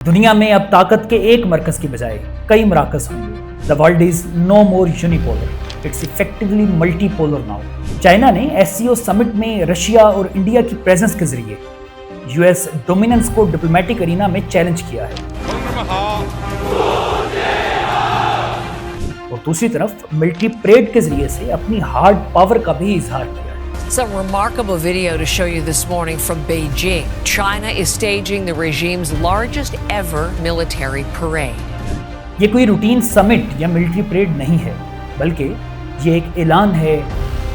दुनिया में अब ताकत के एक मरकज की बजाय कई मराकज होंगे। The world is no more unipolar, it's effectively multipolar now. China ने एससीओ समिट में रशिया और इंडिया की प्रेजेंस के जरिए यूएस डोमिनेंस को डिप्लोमेटिक अरीना में चैलेंज किया है, और दूसरी तरफ मिलिट्री परेड के जरिए से अपनी हार्ड पावर का भी इजहार किया है। Some remarkable video to show you this morning from Beijing. China is staging the regime's largest ever military parade. ये कोई रूटीन समिट या मिलिट्री परेड नहीं है, बल्कि ये एक ऐलान है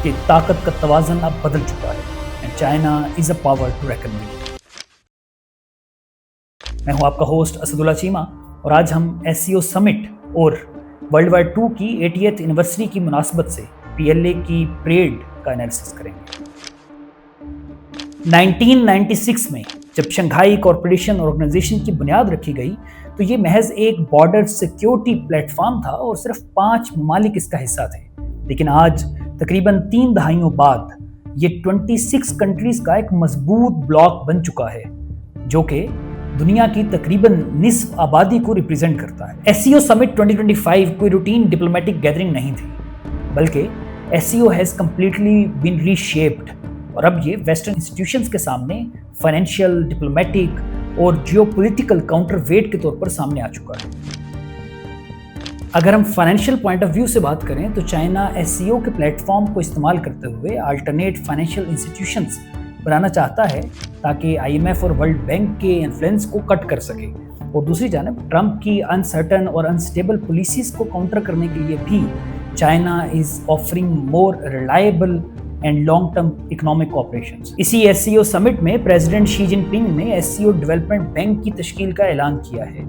कि ताकत का तवाज़ुन अब बदल चुका है and China is a power to reckon with. मैं हूं आपका होस्ट असदुल्ला चीमा, और आज हम एससीओ समिट और वर्ल्ड वार II की 80th एनिवर्सरी की मुनासबत से पीएलए की परेड का एनालिसिस करेंगे। 1996 में जब शंघाई कॉरपोरेशन ऑर्गेनाइजेशन की बुनियाद रखी गई तो ये महज एक बॉर्डर सिक्योरिटी प्लेटफॉर्म था और सिर्फ 5 ममालिक इसका हिस्सा थे। लेकिन आज तकरीबन 3 दहाइयों बाद ये 26 कंट्रीज का एक मजबूत ब्लॉक बन चुका है, जो कि दुनिया की तकरीबन निस्फ आबादी को रिप्रेजेंट करता है। एससीओ समिट 2025 कोई रूटीन डिप्लोमेटिक गैदरिंग नहीं थी, बल्कि SCO has completely been reshaped, और अब ये वेस्टर्न इंस्टीट्यूशंस के सामने फाइनेंशियल, डिप्लोमेटिक और जियोपॉलिटिकल काउंटर वेट के तौर पर सामने आ चुका है। अगर हम फाइनेंशियल पॉइंट ऑफ व्यू से बात करें तो चाइना SCO के प्लेटफॉर्म को इस्तेमाल करते हुए अल्टरनेट फाइनेंशियल इंस्टीट्यूशंस बनाना चाहता है ताकि IMF और वर्ल्ड बैंक के इन्फ्लुएंस को कट कर सके, और दूसरी जानब ट्रंप की अनसर्टन और अनस्टेबल पॉलिसीज को काउंटर करने के लिए भी China is offering more reliable and long-term economic cooperations। इसी SCO समिट में प्रेसिडेंट शी जिनपिंग ने SCO डेवलपमेंट बैंक की तश्कील का ऐलान किया है,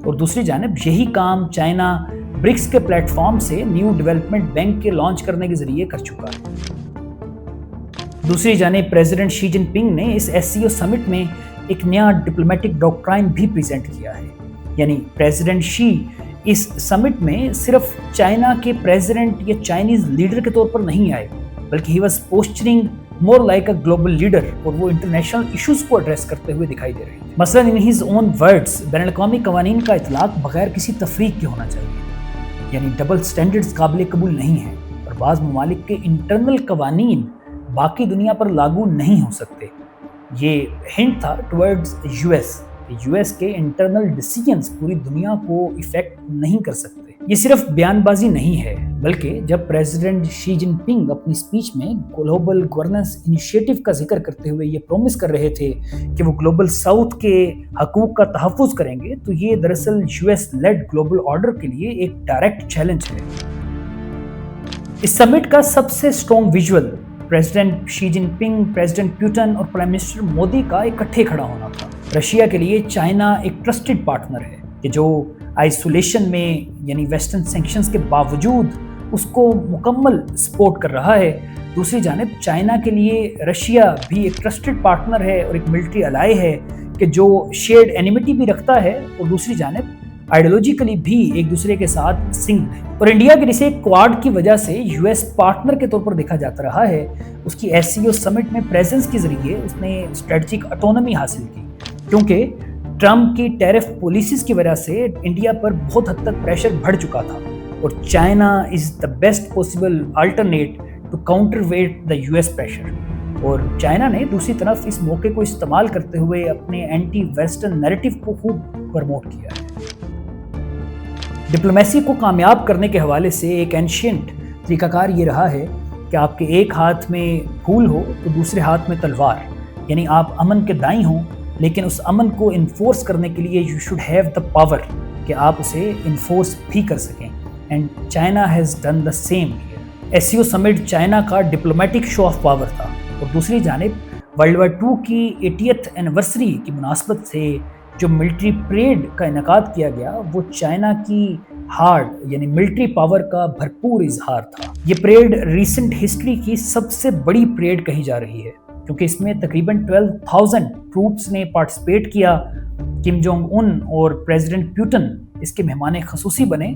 और दूसरी जानब यही काम चाइना ब्रिक्स के प्लेटफॉर्म से न्यू डेवलपमेंट बैंक के लॉन्च करने के जरिए कर चुका है। दूसरी जानब प्रेसिडेंट शी जिनपिंग ने इस SCO समिट में एक नया डिप्लोमेटिक डॉक्ट्राइन भी प्रेजेंट किया है, यानी प्रेसिडेंट शी इस समिट में सिर्फ चाइना के प्रेसिडेंट या चाइनीज लीडर के तौर पर नहीं आए, बल्कि he was posturing more like a global leader, और वो इंटरनेशनल इश्यूज को एड्रेस करते हुए दिखाई दे रहे थे। मसलन इन हिज ओन वर्ड्स, बैनुल-अक़वामी कवानीन का इतलाक बगैर किसी तफरीक के होना चाहिए, यानी डबल स्टैंडर्ड्स काबिल कबूल नहीं है, और बाज़ ममालिक के इंटरनल कवानीन बाकी दुनिया पर लागू नहीं हो सकते। ये हिंट था टुवर्ड्स यूएस के इंटरनल डिसीजंस पूरी दुनिया को इफेक्ट नहीं कर सकते। ये सिर्फ बयानबाजी नहीं है, बल्कि जब प्रेसिडेंट शी जिनपिंग अपनी स्पीच में ग्लोबल गवर्नेंस इनिशिएटिव का जिक्र करते हुए ये प्रॉमिस कर रहे थे कि वो ग्लोबल साउथ के हकूक का तहफ़्फ़ुज़ करेंगे, तो ये दरअसल यूएस लेड ग्लोबल ऑर्डर के लिए एक डायरेक्ट चैलेंज है। इस समिट का सबसे strong visual president Xi Jinping, president Putin और प्राइम मिनिस्टर मोदी का इकट्ठे खड़ा होना था। रशिया के लिए चाइना एक ट्रस्टेड पार्टनर है कि जो आइसोलेशन में, यानी वेस्टर्न सैंक्शंस के बावजूद उसको मुकम्मल सपोर्ट कर रहा है। दूसरी जानिब चाइना के लिए रशिया भी एक ट्रस्टेड पार्टनर है और एक मिलिट्री अलाय है कि जो शेयर्ड एनिमिटी भी रखता है, और दूसरी जानिब आइडियोलॉजिकली भी एक दूसरे के साथ सिंक्ड है। और इंडिया के जिसे क्वाड की वजह से यूएस पार्टनर के तौर पर देखा जाता रहा है, उसकी SCO समिट में प्रेजेंस के जरिए उसने स्ट्रेटजिक ऑटोनॉमी हासिल की, क्योंकि ट्रंप की टैरिफ पॉलिसीज की वजह से इंडिया पर बहुत हद तक प्रेशर बढ़ चुका था, और China is the best possible alternate to counterweight the US pressure. और चाइना ने दूसरी तरफ इस मौके को इस्तेमाल करते हुए अपने एंटी वेस्टर्न नैरेटिव को खूब प्रमोट किया है। डिप्लोमेसी को कामयाब करने के हवाले से एक एंशिएंट तरीकाकार ये रहा है कि आपके एक हाथ में फूल हो तो दूसरे हाथ में तलवार, यानी आप अमन के दाई हों, लेकिन उस अमन को इन्फोर्स करने के लिए you should have the power कि आप उसे इन्फोर्स भी कर सकें, and China has done the same here. SCO summit China का डिप्लोमेटिक शो ऑफ पावर था, और दूसरी जानिब वर्ल्ड वार II की 80th एनिवर्सरी की मुनासबत से जो मिलिट्री परेड का इनेकाद किया गया वो चाइना की हार्ड यानी मिलिट्री पावर का भरपूर इजहार था। ये परेड रीसेंट हिस्ट्री की सबसे बड़ी परेड कही जा रही है, क्योंकि इसमें तकरीबन 12,000 ट्रूप्स ने पार्टिसिपेट किया। किम जोंग उन और प्रेसिडेंट पुतिन इसके मेहमान खसूसी बने,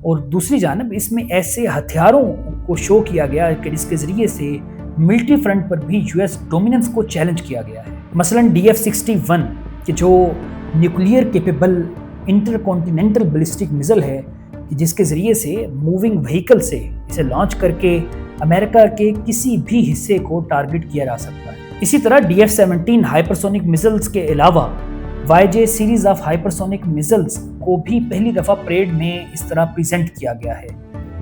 और दूसरी जानब इसमें ऐसे हथियारों को शो किया गया कि जिसके ज़रिए से मिलिट्री फ्रंट पर भी यूएस डोमिनेंस को चैलेंज किया गया है। मसलन DF-61 कि जो nuclear capable intercontinental ballistic missile है कि जिसके ज़रिए से मूविंग व्हीकल से इसे लॉन्च करके अमेरिका के किसी भी हिस्से को टारगेट किया जा सकता है। इसी तरह DF-17 हाइपरसोनिक मिसाइल्स के अलावा YJ series of hypersonic missiles को भी पहली दफ़ा परेड में इस तरह प्रेजेंट किया गया है,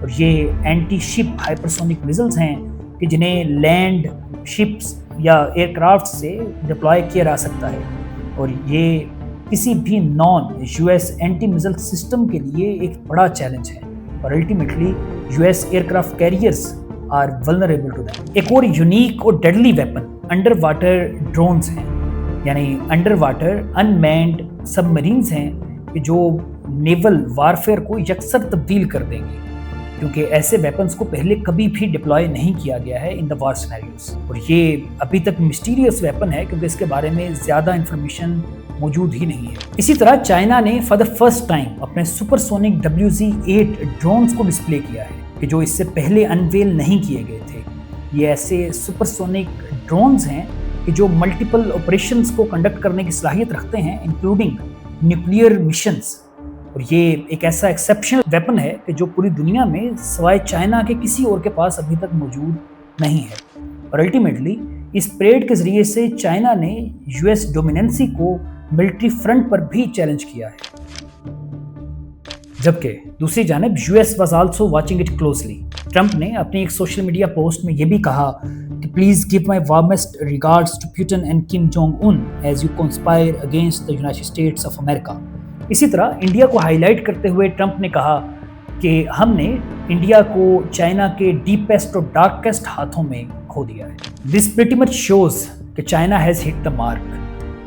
और ये एंटी शिप हाइपरसोनिक मिसाइल्स हैं कि जिन्हें लैंड शिप्स या एयरक्राफ्ट से डिप्लॉय किया जा सकता है, और ये किसी भी non US anti missile system के लिए एक बड़ा चैलेंज है, और ultimately US aircraft carriers are vulnerable to them. एक और यूनिक और deadly weapon under water drones हैं, यानी अंडर वाटर अनमैन्ड सबमरीन्स हैं कि जो नेवल वारफेयर को यकसर तब्दील कर देंगे, क्योंकि ऐसे वेपन्स को पहले कभी भी डिप्लॉय नहीं किया गया है इन द वार सिनेरियोस, और ये अभी तक मिस्टीरियस वेपन है क्योंकि इसके बारे में ज़्यादा इन्फॉर्मेशन मौजूद ही नहीं है। इसी तरह चाइना ने फॉर द फर्स्ट टाइम अपने सुपरसोनिक WZ-8 ड्रोन्स को डिस्प्ले किया है कि जो इससे पहले अनवेल नहीं किए गए थे। ये ऐसे सुपरसोनिक ड्रोन्स हैं कि जो मल्टीपल ऑपरेशंस को कंडक्ट करने की सलाहियत रखते हैं, इंक्लूडिंग न्यूक्लियर मिशंस, और ये एक ऐसा एक्सेप्शनल वेपन है कि जो पूरी दुनिया में सिवाय चाइना के किसी और के पास अभी तक मौजूद नहीं है। और अल्टीमेटली इस परेड के ज़रिए से चाइना ने US डोमिनेंसी को मिलिट्री फ्रंट पर भी चैलेंज किया है, जबकि दूसरी जानब US was also watching it closely. Trump ने अपनी एक सोशल मीडिया पोस्ट में यह भी कहा कि please give my warmest regards to Putin and Kim Jong Un as you conspire against the United States of America. इसी तरह इंडिया को हाईलाइट करते हुए ट्रंप ने कहा कि हमने इंडिया को चाइना के डीपेस्ट और डार्केस्ट हाथों में खो दिया है। दिस प्रीटी मच शोज कि China has hit the mark,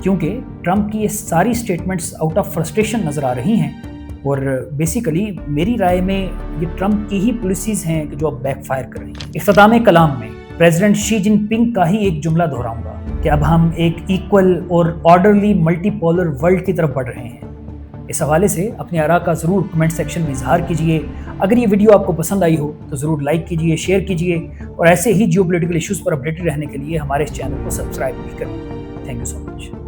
क्योंकि ट्रंप की ये सारी स्टेटमेंट्स आउट ऑफ फ्रस्ट्रेशन नज़र आ रही हैं, और बेसिकली मेरी राय में ये ट्रंप की ही पॉलिसीज़ हैं कि जो अब बैकफायर कर रही हैं। इख्तिताम कलाम में प्रेसिडेंट शी जिनपिंग का ही एक जुमला दोहराऊंगा कि अब हम एक इक्वल और ऑर्डरली मल्टीपोलर वर्ल्ड की तरफ बढ़ रहे हैं। इस हवाले से अपनी आरा का ज़रूर कमेंट सेक्शन में इजहार कीजिए। अगर ये वीडियो आपको पसंद आई हो तो ज़रूर लाइक कीजिए, शेयर कीजिए, और ऐसे ही जियोपॉलिटिकल इश्यूज़ पर अपडेटेड रहने के लिए हमारे इस चैनल को सब्सक्राइब भी करें। Thank you so much.